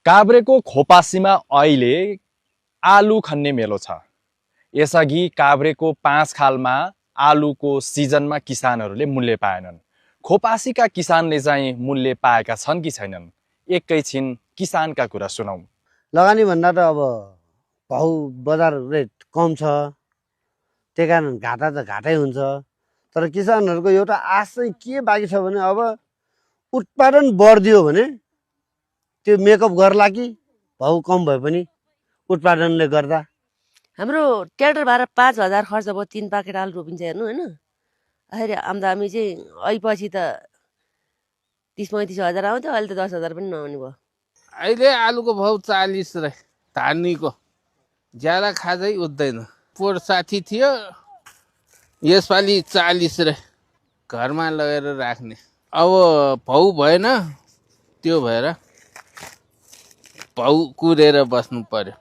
काभ्रेको खोपासीमा अहिले आलु खन्ने मेलो छ। यसअघि काभ्रेको 5 खालमा आलुको सिजनमा किसानहरूले मूल्य पाएनन्। खोपासीका किसानले चाहिँ मूल्य पाएका छन् कि छैनन्? एकैछिन किसानका कुरा सुनौ। लगानी भन्दा त अब भाउ बजार रेट कम छ, त्यही कारण घाटा त घाटै हुन्छ। तर किसानहरूको एउटा आश चाहिँ के बाँकी छ भने अब उत्पादन बढ्दियो भने त्यो मेकअप गर्ला कि भाउ कम भए पनि उत्पादनले गर्दा। हाम्रो ट्र्याक्टर भाडा 5,000 खर्च भयो, 3 पाकेट आलु रोपिन्छ हेर्नु होइन। अहिले आम्दामी चाहिँ अहिले त 30-35 हजार आउँथ्यो, अहिले त 10,000 पनि नआउने भयो। अहिले आलुको भाउ 40 रे, धानीको ज्यादा खाँदै उठ्दैन। पोहोर 60 थियो, यसपालि 40 रे, घरमा लगेर राख्ने। अब भाउ भएन, त्यो भएर भाउ कुरेर बस्नु पर्यो।